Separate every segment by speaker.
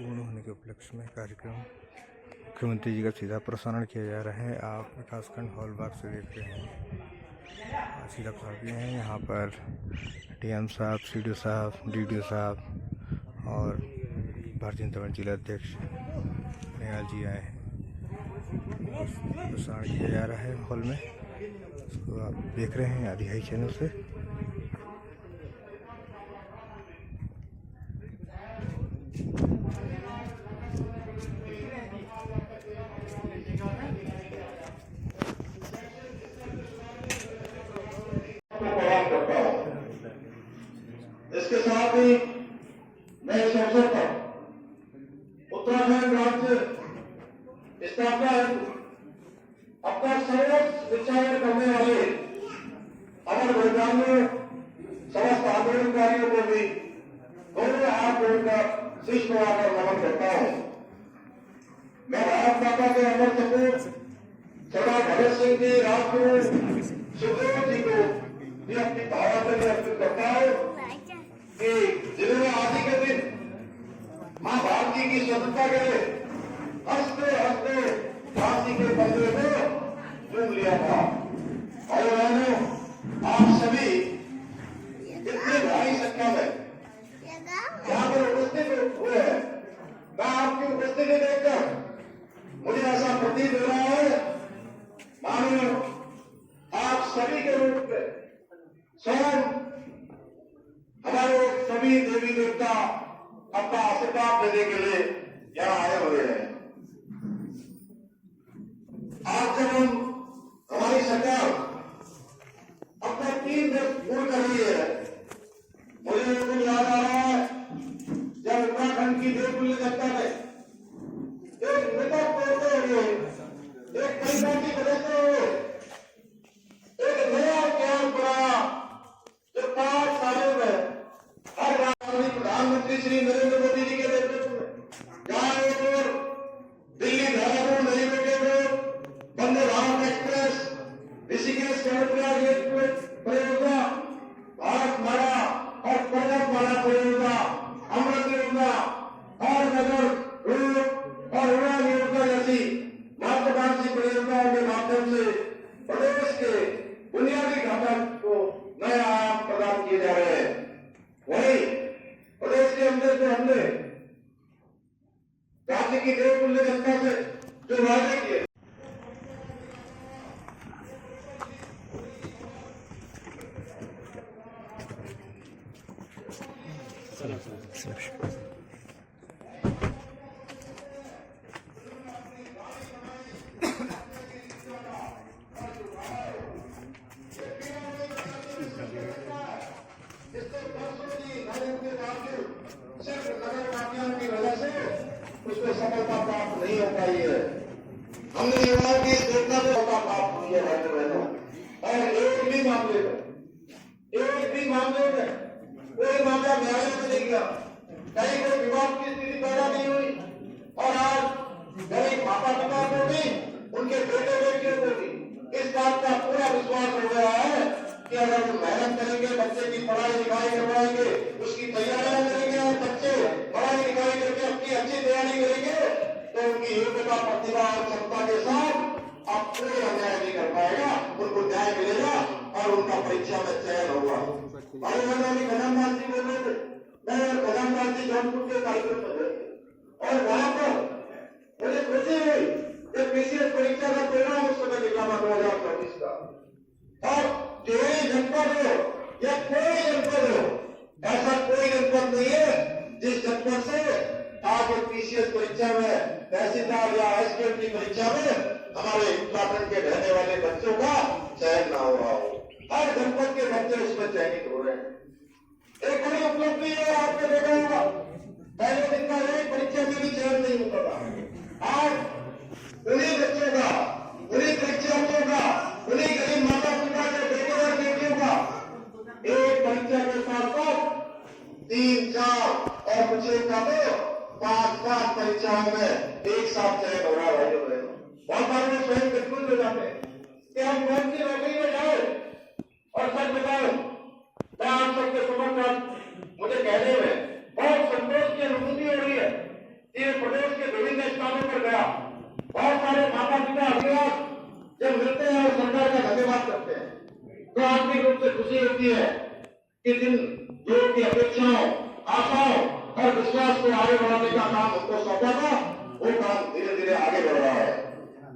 Speaker 1: पूर्ण होने के उपलक्ष्य में कार्यक्रम मुख्यमंत्री जी का सीधा प्रसारण किया जा रहा है। आप विकासखंड हॉलबाग से देख रहे हैं। सीधा प्रसारण किए हैं। यहाँ पर डीएम साहब, सीडीओ साहब, डीडीओ साहब और भारतीय जनता पार्टी जिला अध्यक्ष नेहाल जी आए हैं। प्रसारण किया जा रहा है हॉल में, इसको आप देख रहे हैं आधिकारिक चैनल से।
Speaker 2: इसके साथ ही मैं इस अवसर पर उत्तराखंड राज्य स्थापना हेतु अपना सर्वोच्च विचार करने वाले अमर बलिदानियों समस्त आंदोलनकारियों को भी दोनों हाथ जोड़कर शीश नवाकर नमन करता हूं। मैं भारत माता के अमर सपूत सरदार भगत सिंह जी, राजगुरु सुखदेव जी को भी अपनी भावनाएं अर्पित करता हूं कि जिन्होंने आज ही के दिन मां भारती की स्वतंत्रता के लिए हंसते हंसते फांसी के बंदे को चूम लिया था। और उन्होंने आप सभी इतनी भारी संख्या में यहाँ पर उपस्थित हुए हैं। मैं आपकी उपस्थिति देखकर मुझे ऐसा प्रतीत हो रहा है मानो आप सभी के रूप में स्वयं हमारे सभी देवी देवता अपना आशीर्वाद देने के लिए यहाँ आए हुए हैं। आज जब हम हमारी सरकार अपना 3 वर्ष पूर्ण कर रही है, मुझे बिल्कुल याद आ रहा है जब उत्तराखंड की देवपुल्य जनता ने एक मृतक तोड़ते हुए, एक परिवार की बदलते हुए एक नया ज्ञान बनाया जो 5 सालों में हर राष्ट्रीय प्रधानमंत्री श्री नरेंद्र मोदी जी के नेतृत्व में जहां एक ओर Delhi Dehradun elevated road, Vande Bharat express, Rishikesh Karnaprayag express परियोजना, भारत माला और पर्वत माला परियोजना, अमृत योजना और नगर रोड और उड़ान योजना जैसी महत्वाकांक्षी परियोजनाओं के माध्यम से प्रदेश के बुनियादी ढांचा को नया आयाम प्रदान किए जा रहे हैं। वही प्रदेश के अंदर जो हमने राज्य की देवपुल्य जनता से जो वादे किए, सिर्फ नगर वासियों की वजह से उसको सफलता प्राप्त नहीं हो पाई है। हमने युवाओं की चेतना से सफलता प्राप्त हुई है भाई बहनों। और एक भी मामले में कोई मामला न्यायालय में नहीं गया, कहीं कोई विवाद की स्थिति पैदा नहीं हुई। और आज गरीब माता पिता को भी, उनके बेटे बेटियों को भी इस बात का पूरा विश्वास हो गया है कि अगर वो मेहनत करेंगे, बच्चे की पढ़ाई लिखाई करवाएंगे, उसकी तैयारियां करेंगे और बच्चे पढ़ाई लिखाई करके अपनी अच्छी तैयारी करेंगे तो उनकी योग्यता, प्रतिभा और क्षमता के साथ आप कोई अन्याय नहीं कर पाएगा, उनको न्याय मिलेगा और उनका परीक्षा में चयन होगा। हमारे मैदानी खजानदार जी बोल रहे थे, मैं खजानदार जी जौनपुर के कार्यक्रम में गए और वहां पर मुझे खुशी हुई कि पीसीएस परीक्षा का परिणाम उस समय निकाला 2024 का। और जो जनपद हो या कोई जनपद हो, ऐसा कोई जनपद नहीं है जिस जनपद से आज पीसीएस परीक्षा में, तहसीलदार या एसडीएम की परीक्षा में हमारे उत्तराखंड के रहने वाले बच्चों का चयन ना हो रहा हो। हर जनपद के बच्चे उसमें चयनित हो रहे हैं। एक बड़ी उपलब्धि है, आपने देखा होगा पहले दिन का एक परीक्षा में भी चयन नहीं होता था। आज उन्हीं बच्चों का, उन्हीं परीक्षार्थियों का, उन्हीं गरीब माता पिता के बेटे और बेटियों का एक परीक्षा के साथ साथ 3, 4 और कुछ एक का तो 5 परीक्षाओं में एक साथ चयन हो रहा है। बहुत बार लोग स्वयं कंफ्यूज हो जाते हैं कि हम कौन सी नौकरी में जाए। और सच बताओ, मैं आप सबके समक्ष मुझे कहने में बहुत संतोष की अनुभूति हो रही है कि इच्छाओं, आशाओं और विश्वास को आगे बढ़ाने का काम हमको सौंपा था, वो काम धीरे धीरे आगे बढ़ रहा है।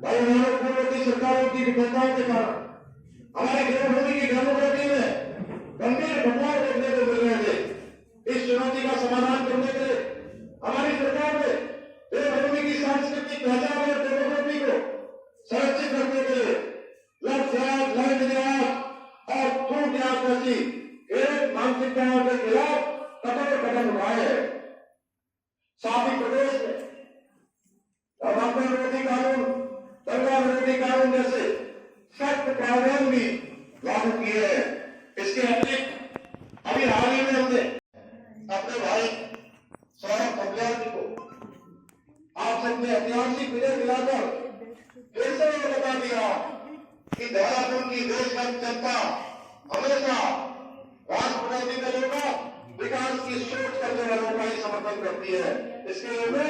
Speaker 2: भाई हमारे पूर्ववर्ती सरकारों की विफलताओं के कारण हमारे गृह मोदी की डेमोक्रेसी में गंभीर बदलाव देखने को मिल रहे थे। इस चुनौती का समाधान करने के लिए हमारी सरकार ने देवभूमि की सांस्कृतिक पहचान और डेमोक्रेसी को संरक्षित रखने के लिए लक्ष्यात, लय निर्यात और छूट न्यास जैसी एक मानसिकताओं के खिलाफ कठोर कदम उठाए हैं। साथ ही प्रदेश में धर्मांतरण विरोधी कानून, दंगा विरोधी कानून जैसे सख्त प्रावधान भी लागू किए हैं। इसके अतिरिक्त अभी हाल ही में हमने अपने भाई सौरभ कबलिया जी को आप सबने ऐतिहासिक विजय दिलाकर फिर से ये बता दिया कि देहरादून की देशभक्त जनता हमेशा राष्ट्रवादी दलों का विकास की सोच करने वालों का ही समर्थन करती है। इसके लिए मैं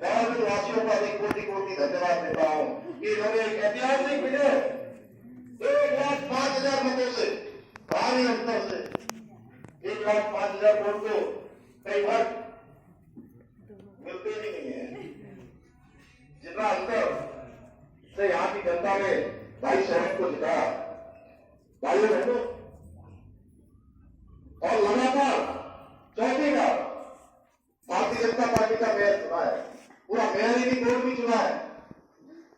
Speaker 2: देहरादून वासियों का भी कोटि कोटि धन्यवाद देता हूँ कि इन्होंने एक ऐतिहासिक विजय 1,05,000 मतों से भारी अंतर से 1,05,000 वोट को कई बार मिलते ही नहीं है। जितना अंतर से यहाँ की जनता ने भाई सौरभ को जिताया, भाइयों बहनों, और लगातार चौथी बार भारतीय जनता पार्टी का मेयर चुना है, पूरा मेयर ही बोर्ड भी चुना है।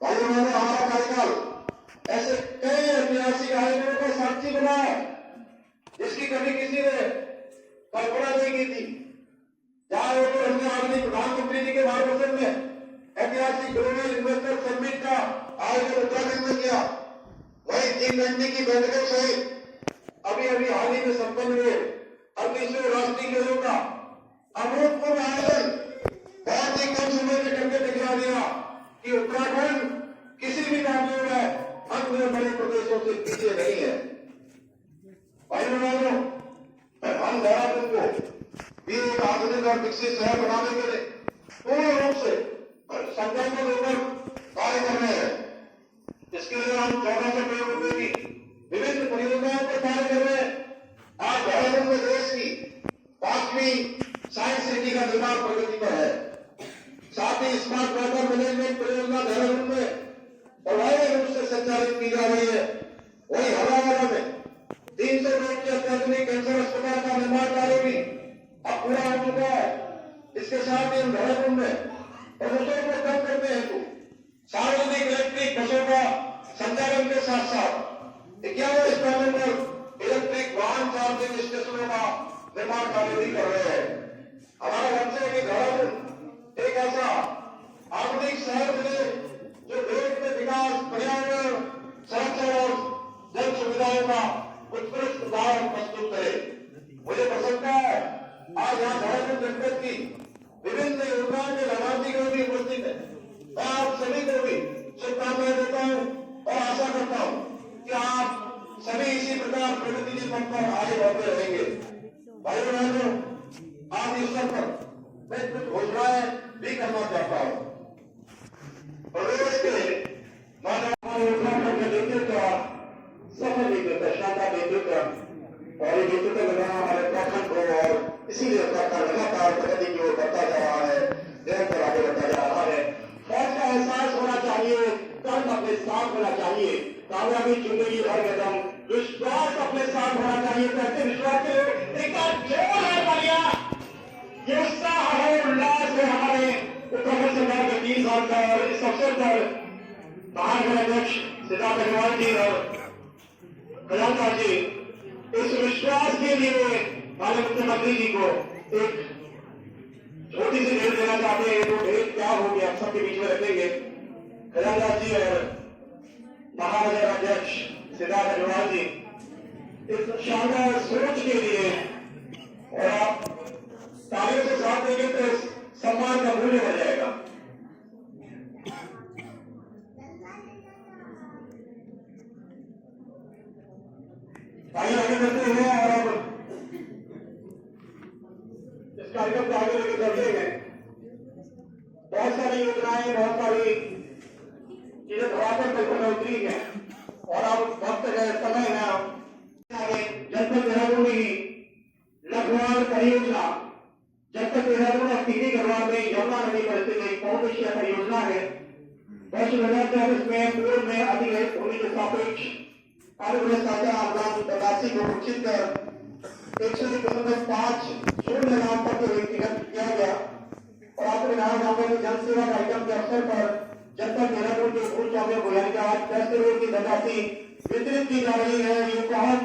Speaker 2: भाइयों बहनों, हमारा कार्यकाल ऐसे कई ऐतिहासिक आयोजनों का साक्षी बना है जिसकी कभी किसी ने कल्पना नहीं की थी। जहां वो हमने आदरणीय प्रधानमंत्री जी के मार्गदर्शन में ऐतिहासिक ग्लोबल इन्वेस्टर समिट का आयोजन उत्तराखंड में किया, वही G20 की बैठकों सहित अभी अभी हाल ही में संपन्न हुए 18वें राष्ट्रीय खेलों का अभूतपूर्व आयोजन बहुत ही कम समय में करके दिखला दिया कि उत्तराखंड किसी भी मामले में अन्य बड़े प्रदेशों से पीछे नहीं है। भाइयों बहनों, हम देहरादून को भी एक आधुनिक और विकसित शहर बनाने के लिए पूर्ण रूप से संकल्प लेकर कार्य कर रहे हैं। इसके लिए हम 1400 करोड़ रुपए की विभिन्न परियोजनाओं पर कार्य कर रहे हैं। आज देहरादून में देश की 5वीं साइंस सिटी का निर्माण प्रगति पर है। साथ ही स्मार्ट वाटर मैनेजमेंट परियोजना देहरादून में प्रभावी रूप से संचालित की जा रही है। वही हरियाणा में 300 बेड के अत्याधुनिक कैंसर अस्पताल का निर्माण कार्य भी अब पूरा हो चुका है। इसके साथ ही देहरादून में प्रदूषण को कम करने हेतु सार्वजनिक इलेक्ट्रिक बसों का संचालन के साथ साथ 51 स्थानों पर इलेक्ट्रिक वाहन चार्जिंग स्टेशनों का निर्माण कार्य भी कर रहे हैं। हमारा लक्ष्य है कि देहरादून एक ऐसा आधुनिक शहर बने जो देश में विकास, पर्यावरण संरक्षण और जन सुविधाओं का उत्कृष्ट उदाहरण प्रस्तुत करे। मुझे प्रसन्नता है आज यहाँ देहरादून जनपद की विभिन्न योजनाओं के लाभार्थी को भी उपस्थित है। मैं आप सभी को भी शुभकामनाएं देता हूँ और आशा करता हूँ कि आप सभी इसी प्रकार प्रगति के पथ पर आगे बढ़ते रहेंगे। भाइयों बहनों, आज इस अवसर पर मैं कुछ घोषणाएं भी करना चाहता हूँ। प्रदेश के मानव योजना का नेतृत्व, सफल नेतृत्व, शानदार नेतृत्व और ये नेतृत्व बनाना हमारे उत्तराखंड को और इसीलिए उत्तराखंड लगातार प्रगति की ओर बढ़ता जा रहा है, निरंतर आगे बढ़ता जा रहा है। फौज का एहसास होना चाहिए, कर्म अपने साथ होना चाहिए, कामयाबी जिंदगी भर कदम, विश्वास अपने साथ होना चाहिए। कहते विश्वास के लिए एक बार केवल है बलिया, ये उत्साह है, उल्लास है हमारे उत्तराखंड सरकार के 3 साल का। और इस अवसर पर महानगर अध्यक्ष सिद्धार्थ अग्रवाल जी और खजानदार जी इस विश्वास के लिए माननीय मुख्यमंत्री जी को एक छोटी सी भेंट देना चाहते हैं। वो भेंट क्या होगी आप सबके बीच में रखेंगे। खजानदार जी और महानगर अध्यक्ष सिद्धार्थ अग्रवाल जी इस शानदार सोच के लिए, और आप तालियों से साथ देंगे तो इस सम्मान का मूल्य बढ़ जाएगा। आगे बढ़ते हैं और अब इस कार्यक्रम को आगे लेकर चलते हैं। बहुत सारी योजनाएं, बहुत सारी चीजें धरातल पर उतरी है और अब वक्त है, समय है। जनपद देहरादून में ही लगभग गढ़वाल परियोजना जब तक देहरादून और टीवी गढ़वाल में यमुना नदी पर स्थित एक बहुउद्देशीय परियोजना है। वर्ष 2024 में पूर्व में अधिग्रहित भूमि के सापेक्ष अनुग्रह साझा अनुदान राशि को घोषित कर 100.5 नाम पर व्यक्तिगत किया गया। और आपको बताना चाहूंगा कि जन सेवा कार्यक्रम के अवसर पर जब तक देहरादून के भूल चौबे गोयानी का 10 करोड़ की धनराशि वितरित की जा रही है, ये बहुत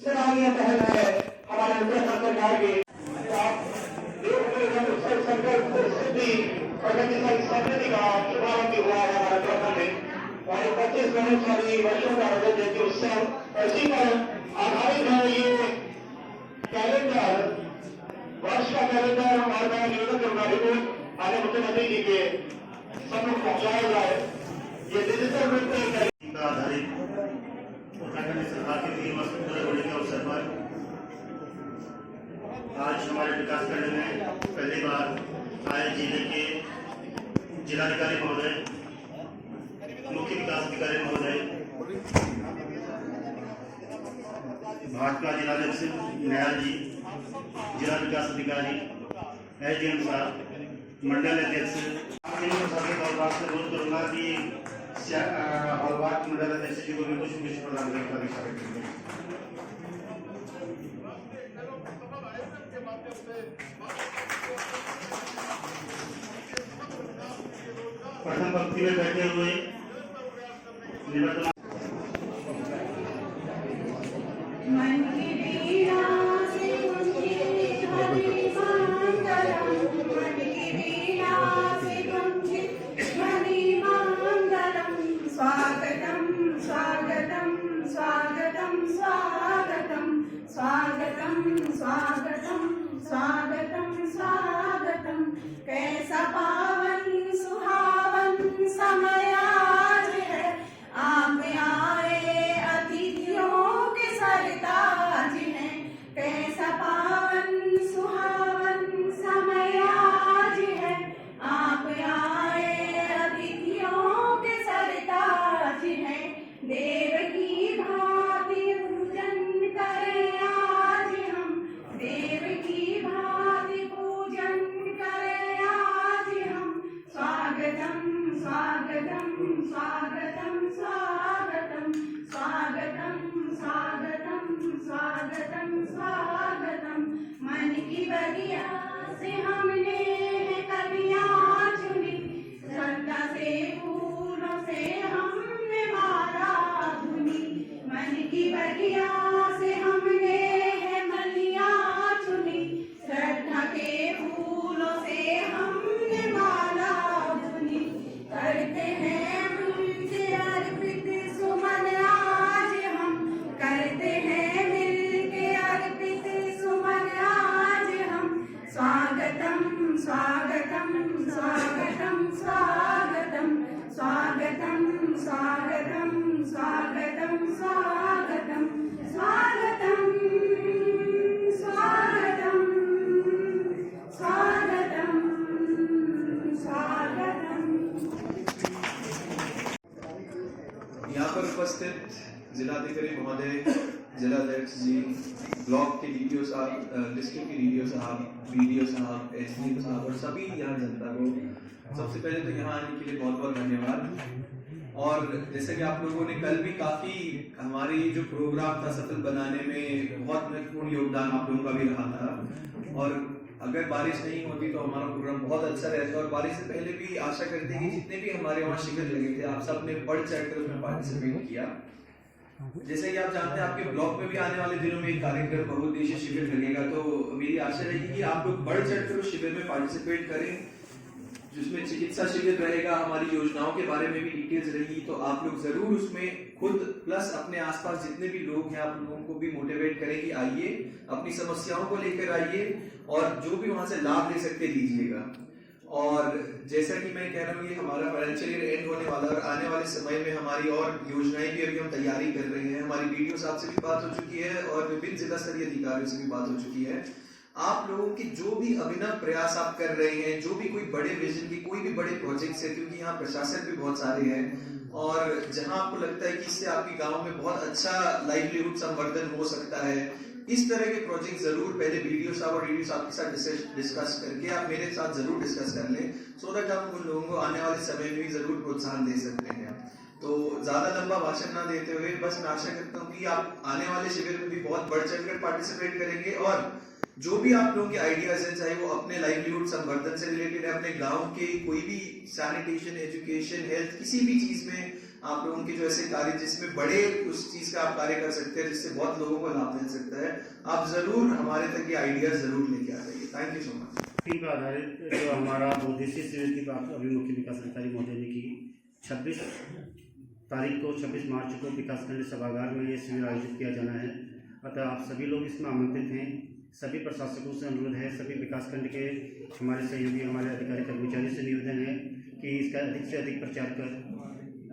Speaker 2: सराहनीय पहल है हमारे उत्तराखंड सरकार की। संकल्प सिद्धि प्रगतिशील समृद्धि का शुभारंभ हुआ है हमारे उत्तराखंड में और 25 वर्षों का रजत जयंती उत्सव इसी पर आधारित है। ये कैलेंडर वर्ष का कैलेंडर और मैं निवेदन करूंगा रिपोर्ट आगे मुख्यमंत्री जी के सम्मुख पहुंचाया जाए। ये डिजिटल रूप में
Speaker 3: आधारित उत्तराखंड सरकार के 3 वर्ष पूरे होने के अवसर पर आज हमारे विकासखंड में पहली बार आए जिले के जिलाधिकारी महोदय, मुख्य विकास अधिकारी महोदय, भाजपा जिलाध्यक्ष न्याल जी, जिला विकास अधिकारी एसडीएम साहब, मंडल अध्यक्ष हॉलबाग से अनुरोध करूंगा कि हॉलबाग मंडल अध्यक्ष जी को भी कुछ विषय प्रदान करेंगे। प्रथम पंक्ति में बैठे हुए निवर्तमान
Speaker 4: स्वागतम कैसा पावन सुहावन समय आज है। आप आए अतिथियों के सरताज हैं। कैसा पावन सुहावन समय आज है। आप आए अतिथियों के सरताज हैं। देव की भांति पूजन करें आज हम। देव की भांति पूजन करें आज हम। स्वागतम स्वागतम स्वागतम स्वागतम स्वागतम स्वागतम स्वागतम स्वागतम। मन की बगिया से हमने कलियां चुनी। श्रद्धा से फूलों से हमने माला धुनी। मन की बगिया से हमने कलियां चुनी। श्रद्धा के फूलों से हमने माला धुनी। करते हैं मिलके अर्पित सुमन आज हम। करते हैं मिलके अर्पित सुमन आज हम। स्वागतम स्वागतम स्वागतम स्वागतम स्वागतम स्वागतम स्वागतम स्वागतम स्वागतम स्वागतम स्वागतम स्वागतम।
Speaker 5: यहाँ पर उपस्थित जिलाधिकारी महोदय, जिलाध्यक्ष जी, ब्लॉक के डीडीओ साहब, डिस्ट्रिक्ट के डीडीओ साहब, बीडीओ साहब, एसडीएम साहब और सभी यहाँ जनता को सबसे पहले तो यहाँ आने के लिए बहुत बहुत धन्यवाद। और जैसे कि आप लोगों ने कल भी काफी हमारी जो प्रोग्राम था सफल बनाने में बहुत महत्वपूर्ण योगदान आप लोगों का भी रहा था। और अगर बारिश नहीं होती तो हमारा प्रोग्राम बहुत अच्छा रहता। और बारिश से पहले भी आशा करते हैं कि जितने भी हमारे वहाँ शिविर लगे थे, आप सब ने बढ़ चढ़कर उसमें पार्टिसिपेट किया। जैसे कि आप जानते हैं आपके ब्लॉक में भी आने वाले दिनों में एक कार्यक्रम बहुउद्देशीय शिविर लगेगा, तो मेरी आशा रहेगी कि आप लोग बढ़ चढ़कर उस शिविर में पार्टिसिपेट करें, जिसमें चिकित्सा शिविर रहेगा, हमारी योजनाओं के बारे में भी डिटेल्स रहेगी। तो आप लोग जरूर उसमें खुद प्लस अपने आसपास जितने भी लोग हैं आप लोगों को भी मोटिवेट करें कि आइए, अपनी समस्याओं को लेकर आइए और जो भी वहां से लाभ ले सकते लीजिएगा। और जैसा कि मैं कह रहा हूँ, ये हमारा फाइनेंशियल ईयर एंड होने वाला है और आने वाले समय में हमारी और योजनाएं भी अभी हम तैयारी कर रहे हैं। हमारी डीडीओ साहब से भी बात हो चुकी है और विभिन्न जिला स्तरीय अधिकारियों से भी बात हो चुकी है। आप लोगों की जो भी अभिनव प्रयास आप कर रहे हैं, जो भी कोई बड़े विजन की कोई भी बड़े प्रोजेक्ट्स है, क्योंकि यहाँ प्रशासक भी बहुत सारे हैं और जहां आपको लगता है कि इससे आपके गांव में बहुत अच्छा लाइवलीहुड संवर्धन हो सकता है, इस तरह के प्रोजेक्ट जरूर पहले वीडियो साहब और वीडियो साहब के साथ डिस्कस करके आप मेरे साथ जरूर डिस्कस कर लें, सो दैट हम उन लोगों को आने वाले समय में जरूर प्रोत्साहन दे सकते हैं। तो ज्यादा लंबा भाषण ना देते हुए बस मैं आशा करता हूँ कि आप आने वाले शिविर में भी बहुत बढ़ चढ़कर पार्टिसिपेट करेंगे और जो भी आप लोगों के आइडियाज हैं, चाहे वो अपने लाइवलीहुड संवर्धन से रिलेटेड है, अपने गांव के कोई भी सैनिटेशन, एजुकेशन, हेल्थ, किसी भी चीज में आप लोगों के जो ऐसे कार्य जिसमें बड़े उस चीज का आप कार्य कर सकते हैं जिससे बहुत लोगों को लाभ मिल सकता है, आप जरूर हमारे तक ये आइडियाज जरूर लेके आ जाइए। Thank you so much.
Speaker 3: Theme पर आधारित जो हमारा बहुउद्देशीय शिविर की बात अभी मुख्य विकास अधिकारी महोदय ने की, 26 तारीख को 26 मार्च को विकासखंड सभागार में ये शिविर आयोजित किया जाना है। अतः आप सभी लोग इसमें आमंत्रित हैं। सभी प्रशासकों से अनुरोध है, सभी विकासखंड के हमारे सहयोगी, हमारे अधिकारी कर्मचारी से निवेदन है कि इसका अधिक से अधिक प्रचार कर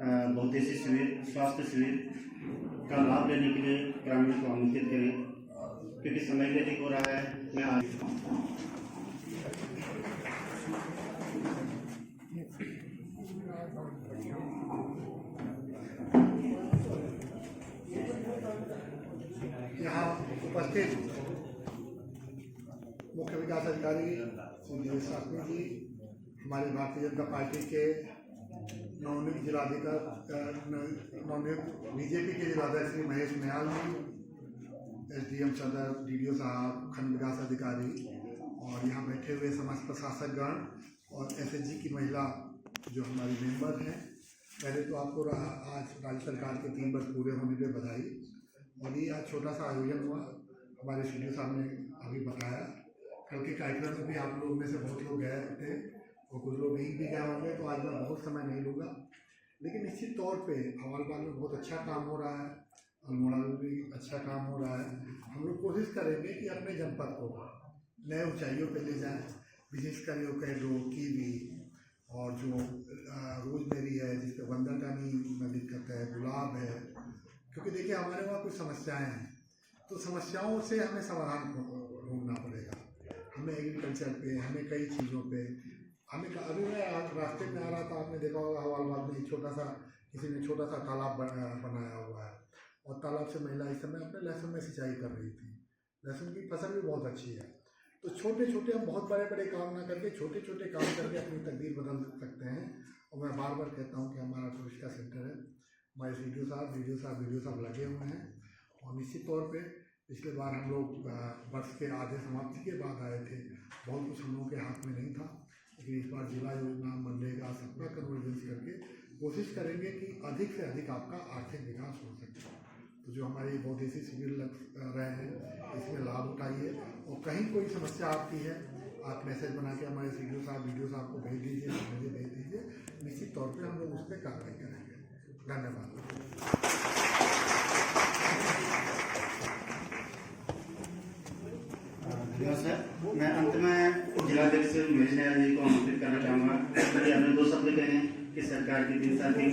Speaker 3: बहुउद्देशीय शिविर, स्वास्थ्य शिविर का लाभ लेने के लिए ग्रामीणों को आमंत्रित करें, क्योंकि समय भी अधिक हो रहा है। मैं आज
Speaker 6: यहाँ उपस्थित मुख्य विकास अधिकारी श्री दिनेश शास्त्री जी, हमारे भारतीय जनता पार्टी के नवनियुक्त बीजेपी के जिलाध्यक्ष श्री महेश मयाल जी, एसडीएम सदर, डीडीओ साहब, खंड विकास अधिकारी और यहाँ बैठे हुए समस्त प्रशासक गण और एसएचजी की महिला जो हमारी मेंबर हैं। पहले तो आपको आज राज्य सरकार के 3 वर्ष पूरे होने पे बधाई। और ये आज छोटा सा आयोजन हुआ, हमारे सीडीओ साहब ने अभी बताया। कल के कार्यक्रम में भी आप लोगों में से बहुत लोग गए थे और कुछ लोग नहीं भी गए होंगे, तो आज मैं बहुत समय नहीं लूँगा। लेकिन निश्चित तौर पे हवालबाग में बहुत अच्छा काम हो रहा है, अल्मोड़ा में भी अच्छा काम हो रहा है। हम लोग कोशिश करेंगे कि अपने जनपद को नए ऊंचाइयों पे ले जाएं, विशेषकर यो कह लो कीवी और जो रोजमेरी है, जिसपे वंदाटानी में दिक्कत है, गुलाब है। क्योंकि देखिए हमारे वहाँ कुछ समस्याएं हैं, तो समस्याओं से हमें समाधान ढूंढना पड़ेगा। हमें एग्रीकल्चर पे, हमें कई चीज़ों पे हमें अभी मैं रास्ते में आ रहा था, आपने देखा होगा हवालबाग में छोटा सा किसी ने छोटा सा तालाब बनाया हुआ है और तालाब से महिला इस समय अपने लहसुन में सिंचाई कर रही थी। लहसुन की फसल भी बहुत अच्छी है। तो छोटे छोटे हम बहुत बड़े बड़े काम ना करके छोटे छोटे काम करके अपनी तकदीर बदल सकते हैं। और मैं बार बार कहता हूँ कि हमारा टूरिस्ट का सेंटर है, हमारे वीडियो साहब लगे हुए हैं। और निश्चित तौर पे पिछले बार हम लोग वर्ष के आधे समाप्ति के बाद आए थे, बहुत कुछ हम लोगों के हाथ में नहीं था। लेकिन इस बार जिला योजना, मनरेगा, सबका कन्वर्जेंस करके कोशिश करेंगे कि अधिक से अधिक आपका आर्थिक विकास हो सके। तो जो हमारे बहुउद्देशीय शिविर लग रहे हैं, इसमें लाभ उठाइए। और कहीं कोई समस्या आपकी है, आप मैसेज बना के हमारे वीडियो साहब को भेज दीजिए, मुझे भेज दीजिए। निश्चित तौर पे हम लोग उस पर कार्रवाई करेंगे। धन्यवाद।
Speaker 3: सर, मैं अंत में जिलाध्यक्ष महेश नायर जी को आमंत्रित करना चाहूँगा कि हमने 2 शब्द कहे हैं कि सरकार की 3 साल की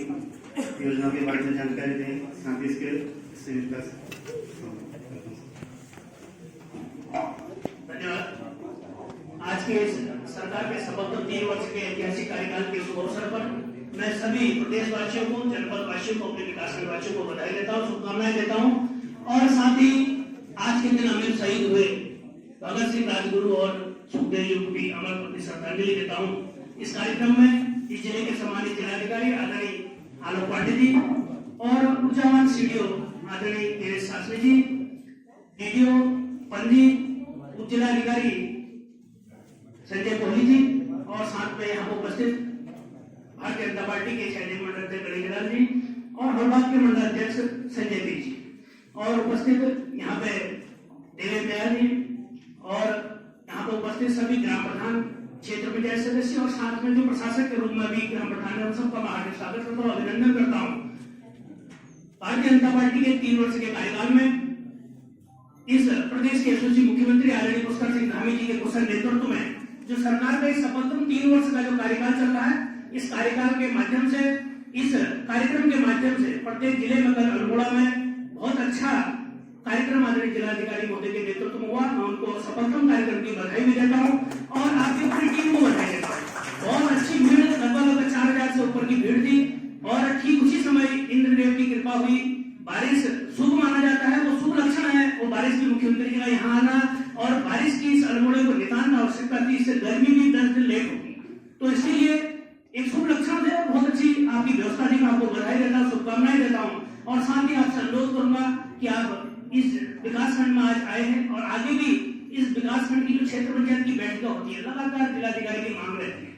Speaker 3: योजनाओं के बारे में जानकारी दें, साथ ही इसके शिविर का
Speaker 7: धन्यवाद। आज के सरकार के शपथ 3 वर्ष के ऐतिहासिक कार्यकाल के शुभ अवसर पर मैं सभी प्रदेशवासियों को, जनपद वासियों को, अपने विकासखंड वासियों को बधाई देता हूँ, शुभकामनाएं देता हूँ। और साथ ही आज के दिन अमीर शहीद हुए भगत सिंह, राजगुरु और सुखदेव जी को भी अमर प्रति श्रद्धांजलि देता हूँ। इस कार्यक्रम में इस जिले के सम्मानित जिलाधिकारी आदरणीय आलोक पांडे जी और ऊर्जावान सीडीओ आदरणीय दिनेश शास्त्री जी, डीडीओ पंजी, उप जिलाधिकारी संजय कोहली जी और साथ में यहाँ उपस्थित भारतीय जनता पार्टी के सहदेव मंडल अध्यक्ष गणेश जी और हलबाग के मंडल अध्यक्ष संजय पी जी और उपस्थित यहाँ पे देवेंद्र दयाल जी और यहाँ पे उपस्थित सभी ग्राम प्रधान, क्षेत्र पंचायत सदस्य और साथ में जो प्रशासक के रूप में भी ग्राम प्रधान है, सबका मैं हार्दिक स्वागत करता हूँ, अभिनंदन करता हूँ। भारतीय जनता पार्टी के 3 वर्ष के कार्यकाल में इस प्रदेश के यशस्वी मुख्यमंत्री आदरणीय पुष्कर सिंह धामी जी के कुशल नेतृत्व में जो सरकार का इस शपथ 3 वर्ष का जो कार्यकाल चल रहा है, इस कार्यकाल के माध्यम से, इस कार्यक्रम के माध्यम से प्रत्येक जिले में कल अल्मोड़ा में बहुत अच्छा कार्यक्रम आदरणीय जिलाधिकारी महोदय के नेतृत्व में हुआ। मैं उनको सफलतम कार्यक्रम की बधाई भी देता हूँ और आपकी पूरी टीम को बधाई देता हूँ। बहुत अच्छी भीड़, लगभग 4000 से ऊपर की भीड़ थी और ठीक उसी समय इंद्रदेव की कृपा हुई। बारिश शुभ माना जाता है, वो शुभ लक्षण है, वो बारिश भी मुख्यमंत्री इससे गर्मी भी 10 दिन लेट होगी। तो इसलिए एक शुभ लक्षण है, बहुत अच्छी आपकी व्यवस्था थी। मैं आपको बधाई देता हूँ, शुभकामनाएं देता हूँ और साथ ही आपसे अनुरोध करूंगा कि आप इस विकासखंड में आज आए हैं और आगे भी इस विकासखंड की जो क्षेत्र पंचायत की बैठकें होती है, लगातार जिलाधिकारी की मांग रहती है,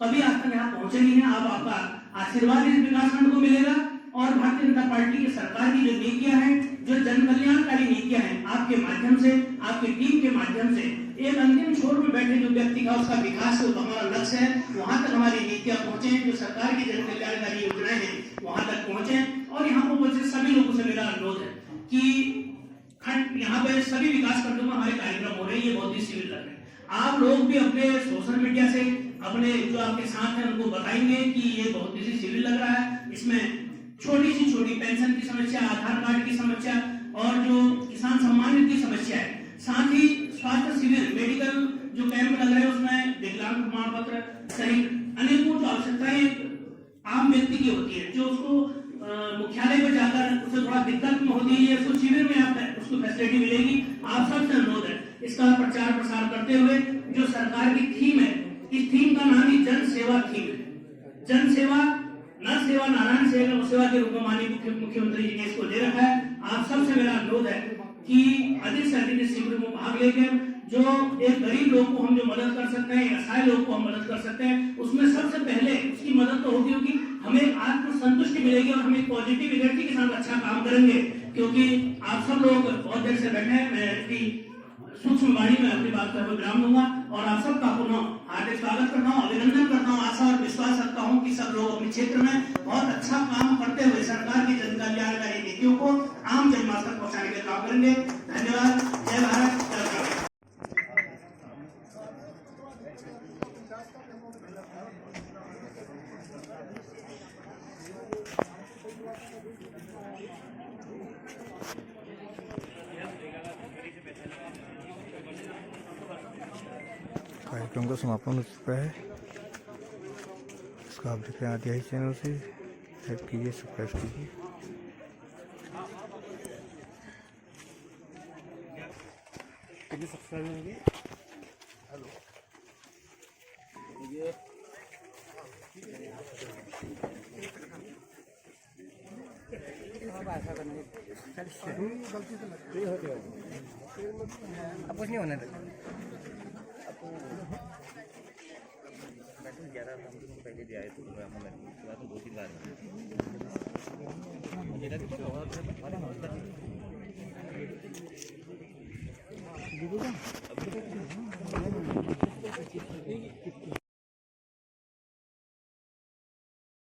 Speaker 7: कभी आज तक यहाँ पहुंचे नहीं है। अब आपका आशीर्वाद इस विकासखंड को मिलेगा और भारतीय जनता पार्टी की सरकार की जो नीतियां हैं, जो जन कल्याणकारी नीतियां हैं, आपके माध्यम से, आपकी टीम के माध्यम से एक अंतिम छोर में बैठे जो व्यक्ति का उसका विकास जो हमारा लक्ष्य है, वहां तक हमारी नीतियां पहुंचे, जो सरकार की जन कल्याणकारी योजनाएं हैं वहां तक पहुंचे। और यहाँ पर उपस्थित सभी लोगों से मेरा अनुरोध है कि यहाँ पे सभी विकास खंडों में हमारे कार्यक्रम हो रहे हैं, ये बहुत ही सिविल लग रहे हैं। आप लोग भी अपने सोशल मीडिया से अपने जो आपके साथ हैं उनको बताएंगे कि ये बहुत ही सिविल लग रहा है। इसमें छोटी सी छोटी पेंशन की समस्या, आधार कार्ड की समस्या और जो किसान सम्मान निधि की समस्या है, साथ ही स्वास्थ्य शिविर, मेडिकल जो कैंप लग रहे हैं उसमें विकलांग प्रमाण पत्र सहित अनेकों जो आवश्यकताएं आम व्यक्ति की होती है, जो उसको मुख्यालय पर जाकर उसे थोड़ा दिक्कत में होती है, उसको शिविर में आप उसको फैसिलिटी मिलेगी। आप सबसे अनुरोध है इसका प्रचार प्रसार करते हुए जो सरकार की थीम है, इस थीम का नाम ही जन सेवा थीम है। जन सेवा न सेवा नारायण सेवा के रूप में माननीय मुख्यमंत्री जी ने इसको दे रखा है। आप सबसे मेरा अनुरोध है कि अधिक से अधिक इस शिविर में भाग लेकर जो एक गरीब लोग को हम जो मदद कर सकते हैं, असहाय लोग को हम मदद कर सकते हैं, उसमें सबसे पहले उसकी मदद तो होगी, हमें आत्मसंतुष्टि मिलेगी और हम एक पॉजिटिव एनर्जी के साथ अच्छा काम करेंगे। क्योंकि आप सब लोग बहुत देर से बैठे हैं, मैं इसकी सूक्ष्म वाणी में अपनी बात का विराम दूंगा और आप सबका पुनः हार्दिक स्वागत करता हूँ, अभिनंदन करता हूँ। आशा और विश्वास रखता हूँ कि सब लोग अपने क्षेत्र में बहुत अच्छा काम करते हुए सरकार की जन कल्याणकारी नीतियों को आम जनमानस तक पहुंचाने का काम करेंगे। धन्यवाद। जय भारत, जय भारत।
Speaker 1: कार्यक्रम का समापन हो चुका है। इसको आप देख रहे हैं आदिवासी चैनल से। लाइक कीजिए, सब्सक्राइब कीजिए। कितने सब्सक्राइब होंगे? हेलो, ये अब कुछ नहीं होने देगा। ग्यारह पहले भी आए थे, तो 2-3 बार